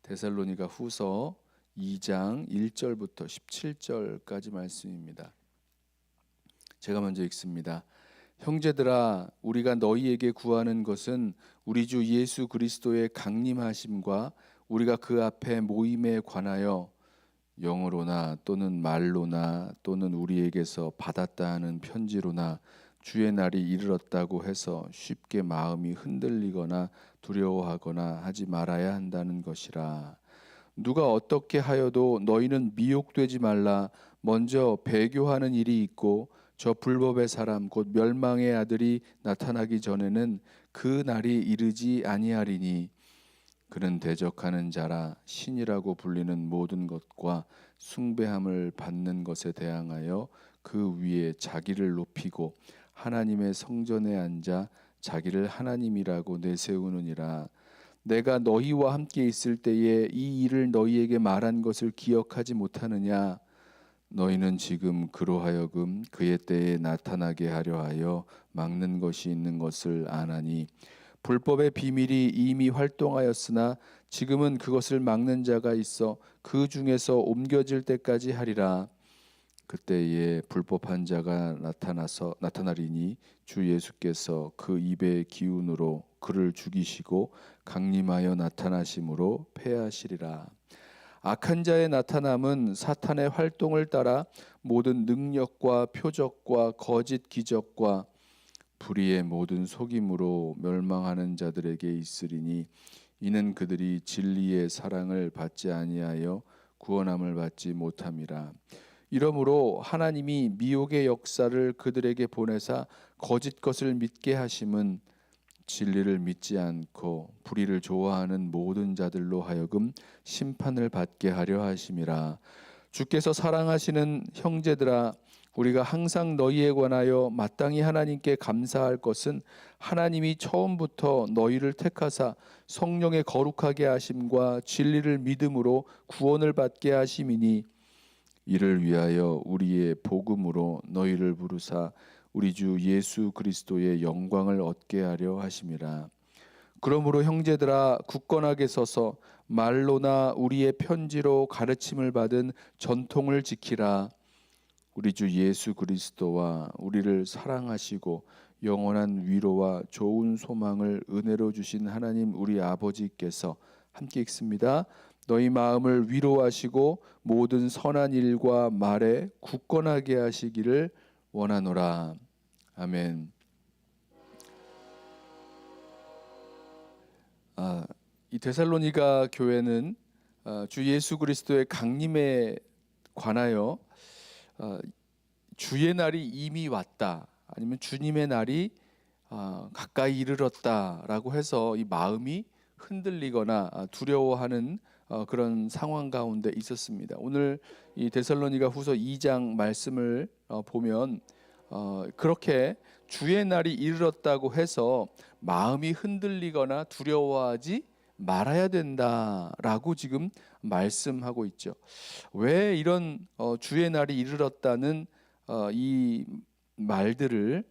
데살로니가 후서 2장 1절부터 17절까지 말씀입니다. 제가 먼저 읽습니다. 형제들아, 우리가 너희에게 구하는 것은 우리 주 예수 그리스도의 강림하심과 우리가 그 앞에 모임에 관하여 영으로나 또는 말로나 또는 우리에게서 받았다 하는 편지로나 주의 날이 이르렀다고 해서 쉽게 마음이 흔들리거나 두려워하거나 하지 말아야 한다는 것이라. 누가 어떻게 하여도 너희는 미혹되지 말라. 먼저 배교하는 일이 있고 저 불법의 사람 곧 멸망의 아들이 나타나기 전에는 그 날이 이르지 아니하리니 그는 대적하는 자라. 신이라고 불리는 모든 것과 숭배함을 받는 것에 대항하여 그 위에 자기를 높이고 하나님의 성전에 앉아 자기를 하나님이라고 내세우느니라. 내가 너희와 함께 있을 때에 이 일을 너희에게 말한 것을 기억하지 못하느냐? 너희는 지금 그로 하여금 그의 때에 나타나게 하려 하여 막는 것이 있는 것을 아나니 불법의 비밀이 이미 활동하였으나 지금은 그것을 막는 자가 있어 그 중에서 옮겨질 때까지 하리라. 그때에 불법한 자가 나타나리니 주 예수께서 그 입의 기운으로 그를 죽이시고 강림하여 나타나심으로 패하시리라. 악한 자의 나타남은 사탄의 활동을 따라 모든 능력과 표적과 거짓 기적과 불의의 모든 속임으로 멸망하는 자들에게 있으리니 이는 그들이 진리의 사랑을 받지 아니하여 구원함을 받지 못함이라. 이러므로 하나님이 미혹의 역사를 그들에게 보내사 거짓 것을 믿게 하심은 진리를 믿지 않고 불의를 좋아하는 모든 자들로 하여금 심판을 받게 하려 하심이라. 주께서 사랑하시는 형제들아, 우리가 항상 너희에 관하여 마땅히 하나님께 감사할 것은 하나님이 처음부터 너희를 택하사 성령의 거룩하게 하심과 진리를 믿음으로 구원을 받게 하심이니 이를 위하여 우리의 복음으로 너희를 부르사 우리 주 예수 그리스도의 영광을 얻게 하려 하심이라. 그러므로 형제들아, 굳건하게 서서 말로나 우리의 편지로 가르침을 받은 전통을 지키라. 우리 주 예수 그리스도와 우리를 사랑하시고 영원한 위로와 좋은 소망을 은혜로 주신 하나님 우리 아버지께서, 함께 읽습니다. 너희 마음을 위로하시고 모든 선한 일과 말에 굳건하게 하시기를 원하노라. 아멘. 이 데살로니가 교회는 주 예수 그리스도의 강림에 관하여 주의 날이 이미 왔다, 아니면 주님의 날이 가까이 이르렀다라고 해서 이 마음이 흔들리거나 두려워하는 그런 상황 가운데 있었습니다. 오늘 이 데살로니가 후서 2장 말씀을 보면 그렇게 주의 날이 이르렀다고 해서 마음이 흔들리거나 두려워하지 말아야 된다라고 지금 말씀하고 있죠. 왜 이런 주의 날이 이르렀다는 이 말들을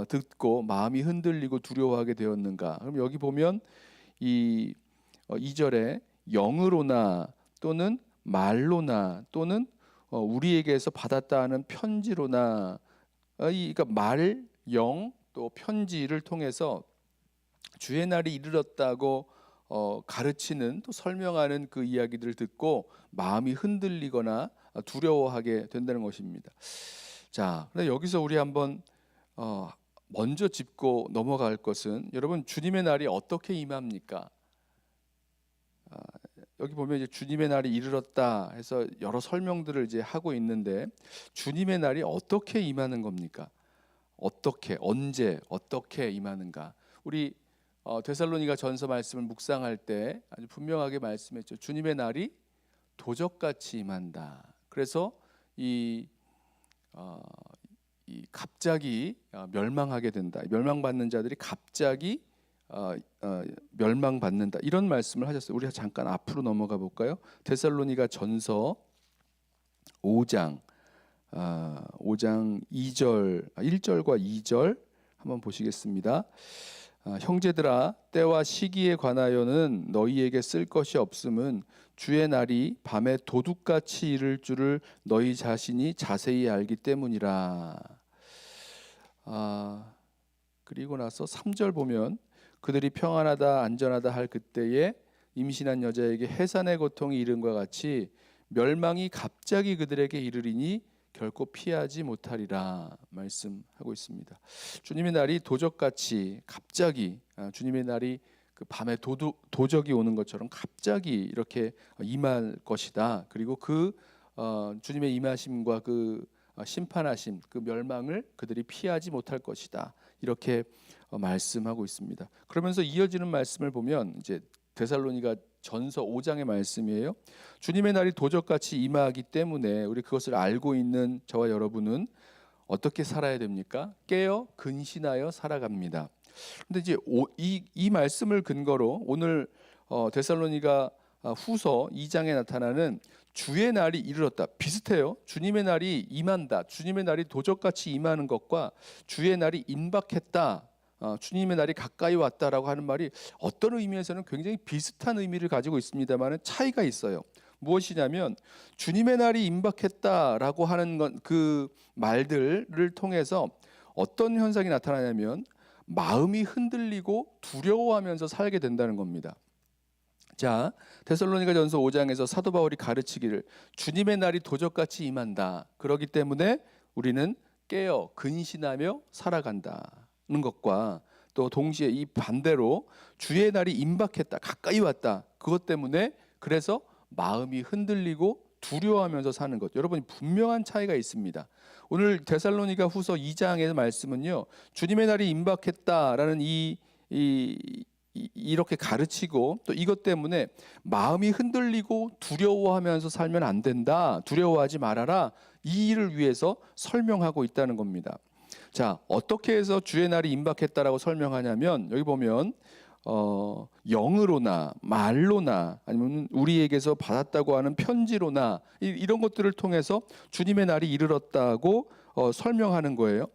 듣고 마음이 흔들리고 두려워하게 되었는가? 그럼 여기 보면 이 2절에 영으로나 또는 말로나 또는 우리에게서 받았다 하는 편지로나, 그러니까 말, 영, 또 편지를 통해서 주의 날이 이르렀다고 가르치는, 또 설명하는 그 이야기들을 듣고 마음이 흔들리거나 두려워하게 된다는 것입니다. 자, 근데 여기서 우리 한번 먼저 짚고 넘어갈 것은, 여러분, 주님의 날이 어떻게 임합니까? 여기 보면 이제 주님의 날이 이르렀다 해서 여러 설명들을 이제 하고 있는데, 주님의 날이 어떻게 임하는 겁니까? 어떻게, 언제, 어떻게 임하는가? 우리 데살로니가 전서 말씀을 묵상할 때 아주 분명하게 말씀했죠. 주님의 날이 도적같이 임한다. 그래서 이 갑자기 멸망하게 된다. 멸망받는 자들이 갑자기 멸망받는다. 이런 말씀을 하셨어요. 우리가 잠깐 앞으로 넘어가 볼까요? 데살로니가 전서 5장 2절, 1절과 2절 한번 보시겠습니다. 형제들아 때와 시기에 관하여는 너희에게 쓸 것이 없음은 주의 날이 밤에 도둑같이 이를 줄을 너희 자신이 자세히 알기 때문이라. 그리고 나서 3절 보면 그들이 평안하다 안전하다 할 그때에 임신한 여자에게 해산의 고통이 이른과 같이 멸망이 갑자기 그들에게 이르리니 결코 피하지 못하리라 말씀하고 있습니다. 주님의 날이 도적같이 갑자기, 주님의 날이 그 밤에 도적이 오는 것처럼 갑자기 이렇게 임할 것이다. 그리고 그 주님의 임하심과 그 심판하심, 그 멸망을 그들이 피하지 못할 것이다. 이렇게 말씀하고 있습니다. 그러면서 이어지는 말씀을 보면 이제 데살로니가 전서 5장의 말씀이에요. 주님의 날이 도적같이 임하기 때문에 우리 그것을 알고 있는 저와 여러분은 어떻게 살아야 됩니까? 깨어 근신하여 살아갑니다. 근데 이제 이 말씀을 근거로 오늘 데살로니가 후서 2장에 나타나는 주의 날이 이르렀다. 비슷해요. 주님의 날이 임한다. 주님의 날이 도적같이 임하는 것과 주의 날이 임박했다. 주님의 날이 가까이 왔다라고 하는 말이 어떤 의미에서는 굉장히 비슷한 의미를 가지고 있습니다만 차이가 있어요. 무엇이냐면 주님의 날이 임박했다라고 하는 그 말들을 통해서 어떤 현상이 나타나냐면 마음이 흔들리고 두려워하면서 살게 된다는 겁니다. 자, 데살로니가전서 5장에서 사도 바울이 가르치기를 주님의 날이 도적같이 임한다. 그렇기 때문에 우리는 깨어 근신하며 살아간다는 것과 또 동시에 이 반대로 주의 날이 임박했다. 가까이 왔다. 그것 때문에 그래서 마음이 흔들리고 두려워하면서 사는 것. 여러분 분명한 차이가 있습니다. 오늘 데살로니가 후서 2장의 말씀은요. 주님의 날이 임박했다라는 이렇게 가르치고 또 이것 때문에 마음이 흔들리고 두려워하면서 살면 안 된다. 두려워하지 말아라. 이 일을 위해서 설명하고 있다는 겁니다. 자, 어떻게 해서 주의 날이 임박했다라고 설명하냐면 여기 보면 영으로나 말로나 아니면 우리에게서 받았다고 하는 편지로나 이런 것들을 통해서 주님의 날이 이르렀다고 설명하는 거예요.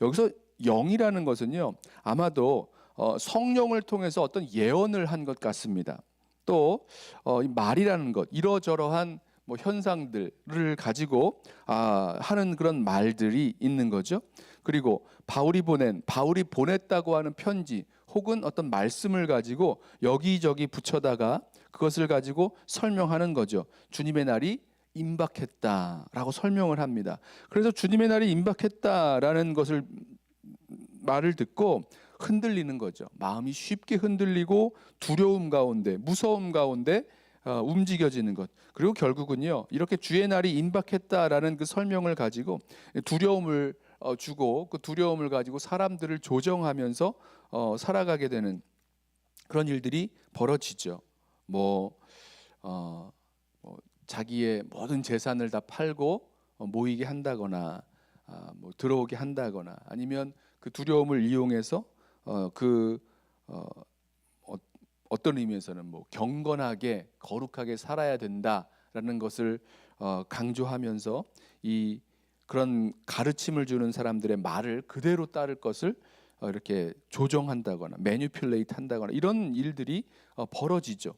여기서 영이라는 것은요 아마도 성령을 통해서 어떤 예언을 한 것 같습니다. 또 말이라는 것 이러저러한 뭐 현상들을 가지고 하는 그런 말들이 있는 거죠. 그리고 바울이 보냈다고 하는 편지 혹은 어떤 말씀을 가지고 여기저기 붙여다가 그것을 가지고 설명하는 거죠. 주님의 날이 임박했다라고 설명을 합니다. 그래서 주님의 날이 임박했다라는 것을 말을 듣고 흔들리는 거죠. 마음이 쉽게 흔들리고 두려움 가운데, 무서움 가운데 움직여지는 것. 그리고 결국은요, 이렇게 주의 날이 임박했다라는 그 설명을 가지고 두려움을 주고 그 두려움을 가지고 사람들을 조정하면서 살아가게 되는 그런 일들이 벌어지죠. 자기의 모든 재산을 다 팔고 모이게 한다거나 들어오게 한다거나 아니면 그 두려움을 이용해서 어떤 의미에서는 경건하게 거룩하게 살아야 된다라는 것을 강조하면서 그런 가르침을 주는 사람들의 말을 그대로 따를 것을 이렇게 조정한다거나 매니퓰레이트 한다거나 이런 일들이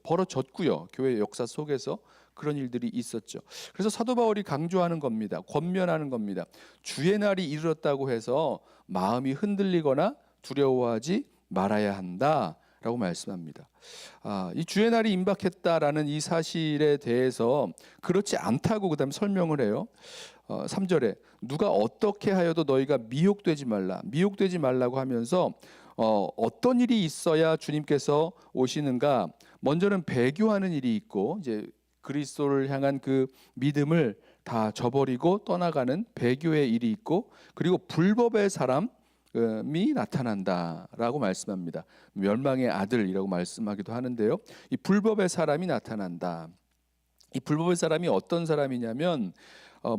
벌어졌고요. 교회 역사 속에서 그런 일들이 있었죠. 그래서 사도 바울이 강조하는 겁니다. 권면하는 겁니다. 주의 날이 이르렀다고 해서 마음이 흔들리거나 두려워하지 말아야 한다라고 말씀합니다. 이 주의 날이 임박했다라는 이 사실에 대해서 그렇지 않다고 그다음 설명을 해요. 3절에 누가 어떻게 하여도 너희가 미혹되지 말라고 하면서 어떤 일이 있어야 주님께서 오시는가? 먼저는 배교하는 일이 있고 이제 그리스도를 향한 그 믿음을 다 저버리고 떠나가는 배교의 일이 있고 그리고 불법의 사람이 나타난다라고 말씀합니다. 멸망의 아들이라고 말씀하기도 하는데요. 이 불법의 사람이 나타난다. 이 불법의 사람이 어떤 사람이냐면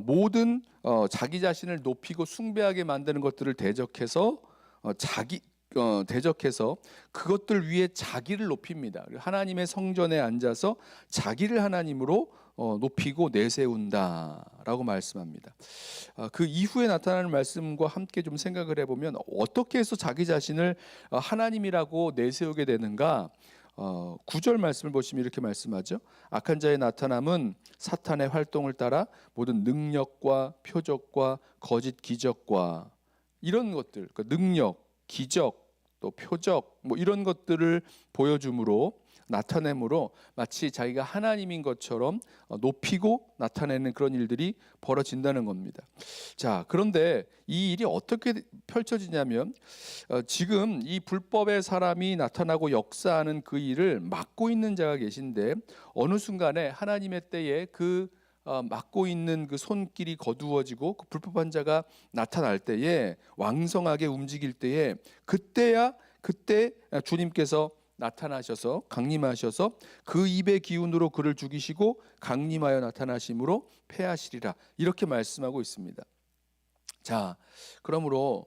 모든 자기 자신을 높이고 숭배하게 만드는 것들을 대적해서 그것들 위에 자기를 높입니다. 하나님의 성전에 앉아서 자기를 하나님으로 높이고 내세운다라고 말씀합니다. 그 이후에 나타나는 말씀과 함께 좀 생각을 해보면 어떻게 해서 자기 자신을 하나님이라고 내세우게 되는가? 9절 말씀을 보시면 이렇게 말씀하죠. 악한 자의 나타남은 사탄의 활동을 따라 모든 능력과 표적과 거짓 기적과 이런 것들, 그러니까 능력, 기적, 또 표적 뭐 이런 것들을 보여줌으로 나타내므로 마치 자기가 하나님인 것처럼 높이고 나타내는 그런 일들이 벌어진다는 겁니다. 자, 그런데 이 일이 어떻게 펼쳐지냐면 지금 이 불법의 사람이 나타나고 역사하는 그 일을 막고 있는 자가 계신데 어느 순간에 하나님의 때에 그 막고 있는 그 손길이 거두어지고 그 불법한 자가 나타날 때에 왕성하게 움직일 때에 그때 주님께서 나타나셔서 강림하셔서 그 입의 기운으로 그를 죽이시고 강림하여 나타나심으로 패하시리라 이렇게 말씀하고 있습니다. 자, 그러므로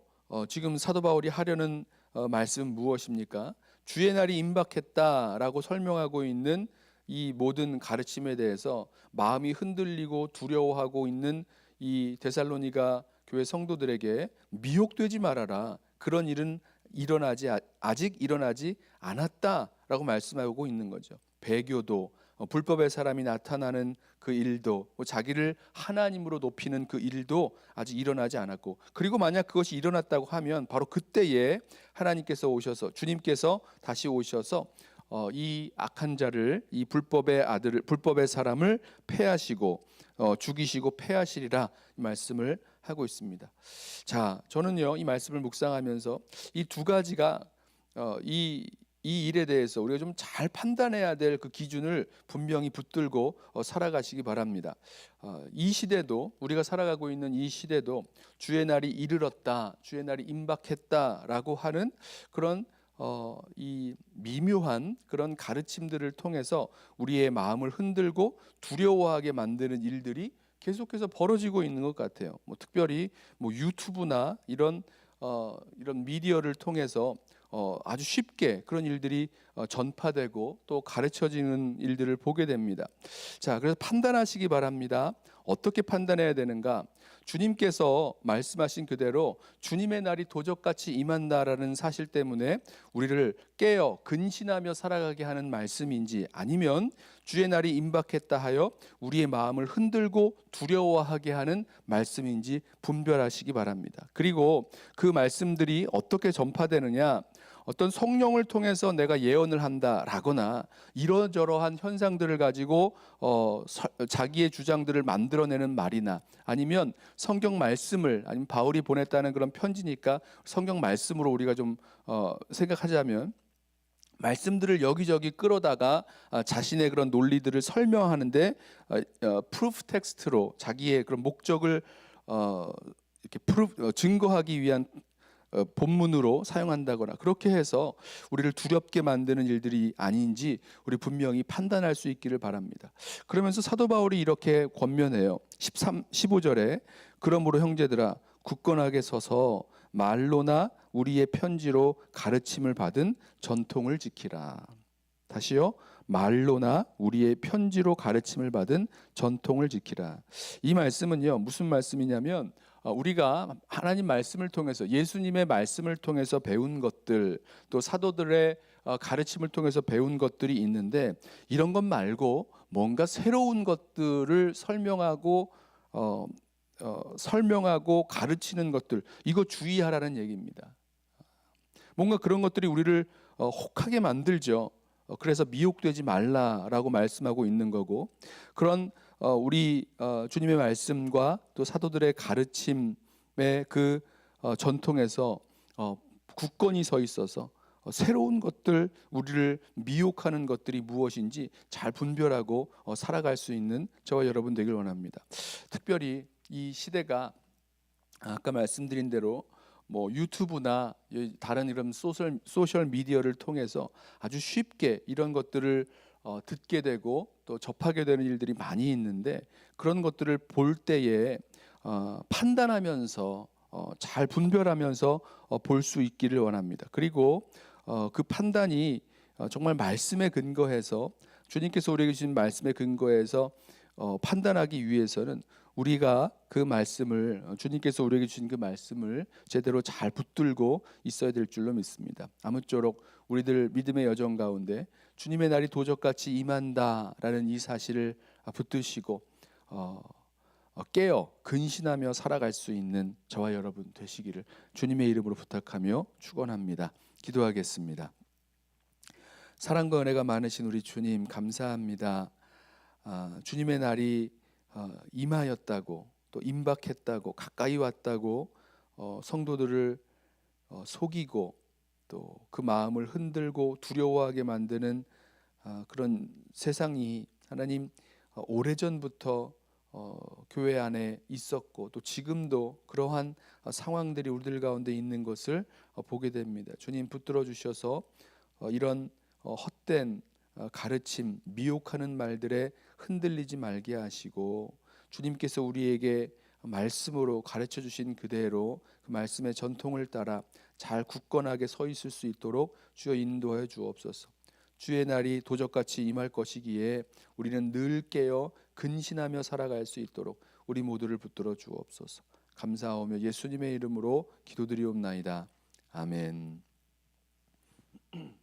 지금 사도 바울이 하려는 말씀은 무엇입니까? 주의 날이 임박했다라고 설명하고 있는 이 모든 가르침에 대해서 마음이 흔들리고 두려워하고 있는 이 데살로니가 교회 성도들에게 미혹되지 말아라. 그런 일은 아직 일어나지 않았다라고 말씀하고 있는 거죠. 배교도 불법의 사람이 나타나는 그 일도 자기를 하나님으로 높이는 그 일도 아직 일어나지 않았고 그리고 만약 그것이 일어났다고 하면 바로 그때에 하나님께서 오셔서 주님께서 다시 오셔서 이 악한 자를 이 불법의 사람을 패하시고 죽이시고 패하시리라 말씀을 하고 있습니다. 자, 저는요 이 말씀을 묵상하면서 이 두 가지가 이 일에 대해서 우리가 좀 잘 판단해야 될 그 기준을 분명히 붙들고 살아가시기 바랍니다. 이 시대도 우리가 살아가고 있는 이 시대도 주의 날이 이르렀다, 주의 날이 임박했다라고 하는 그런 이 미묘한 그런 가르침들을 통해서 우리의 마음을 흔들고 두려워하게 만드는 일들이 계속해서 벌어지고 있는 것 같아요. 특별히 유튜브나 이런 미디어를 통해서 아주 쉽게 그런 일들이 전파되고 또 가르쳐지는 일들을 보게 됩니다. 자, 그래서 판단하시기 바랍니다. 어떻게 판단해야 되는가? 주님께서 말씀하신 그대로 주님의 날이 도적같이 임한다라는 사실 때문에 우리를 깨어 근신하며 살아가게 하는 말씀인지 아니면 주의 날이 임박했다 하여 우리의 마음을 흔들고 두려워하게 하는 말씀인지 분별하시기 바랍니다. 그리고 그 말씀들이 어떻게 전파되느냐? 어떤 성령을 통해서 내가 예언을 한다라거나 이러저러한 현상들을 가지고 자기의 주장들을 만들어내는 말이나 아니면 성경 말씀을 아니면 바울이 보냈다는 그런 편지니까 성경 말씀으로 우리가 좀 생각하자면 말씀들을 여기저기 끌어다가 자신의 그런 논리들을 설명하는데 프루프 텍스트로 자기의 그런 목적을 이렇게 증거하기 위한 본문으로 사용한다거나 그렇게 해서 우리를 두렵게 만드는 일들이 아닌지 우리 분명히 판단할 수 있기를 바랍니다. 그러면서 사도 바울이 이렇게 권면해요. 15절에 그러므로 형제들아 굳건하게 서서 말로나 우리의 편지로 가르침을 받은 전통을 지키라. 다시요. 말로나 우리의 편지로 가르침을 받은 전통을 지키라. 이 말씀은요 무슨 말씀이냐면 우리가 하나님 말씀을 통해서 예수님의 말씀을 통해서 배운 것들 또 사도들의 가르침을 통해서 배운 것들이 있는데 이런 것 말고 뭔가 새로운 것들을 설명하고 가르치는 것들 이거 주의하라는 얘기입니다. 뭔가 그런 것들이 우리를 혹하게 만들죠. 그래서 미혹되지 말라라고 말씀하고 있는 거고 그런 우리 주님의 말씀과 또 사도들의 가르침의 그 전통에서 굳건히 서 있어서 새로운 것들 우리를 미혹하는 것들이 무엇인지 잘 분별하고 살아갈 수 있는 저와 여러분 되길 원합니다. 특별히 이 시대가 아까 말씀드린 대로 유튜브나 다른 이런 소셜 미디어를 통해서 아주 쉽게 이런 것들을 듣게 되고 또 접하게 되는 일들이 많이 있는데 그런 것들을 볼 때에 판단하면서 잘 분별하면서 볼 수 있기를 원합니다. 그리고 그 판단이 정말 말씀에 근거해서 주님께서 우리에게 주신 말씀에 근거해서 판단하기 위해서는 우리가 그 말씀을 주님께서 우리에게 주신 그 말씀을 제대로 잘 붙들고 있어야 될 줄로 믿습니다. 아무쪼록 우리들 믿음의 여정 가운데 주님의 날이 도적같이 임한다라는 이 사실을 붙드시고 깨어 근신하며 살아갈 수 있는 저와 여러분 되시기를 주님의 이름으로 부탁하며 축원합니다. 기도하겠습니다. 사랑과 은혜가 많으신 우리 주님 감사합니다. 주님의 날이 임하였다고 또 임박했다고 가까이 왔다고 성도들을 속이고 또 그 마음을 흔들고 두려워하게 만드는 그런 세상이 하나님 오래전부터 교회 안에 있었고 또 지금도 그러한 상황들이 우리들 가운데 있는 것을 보게 됩니다. 주님 붙들어 주셔서 이런 헛된 가르침, 미혹하는 말들에 흔들리지 말게 하시고 주님께서 우리에게 말씀으로 가르쳐 주신 그대로 그 말씀의 전통을 따라 잘 굳건하게 서 있을 수 있도록 주여 인도하여 주옵소서. 주의 날이 도적같이 임할 것이기에 우리는 늘 깨어 근신하며 살아갈 수 있도록 우리 모두를 붙들어 주옵소서. 감사하며 예수님의 이름으로 기도드리옵나이다. 아멘.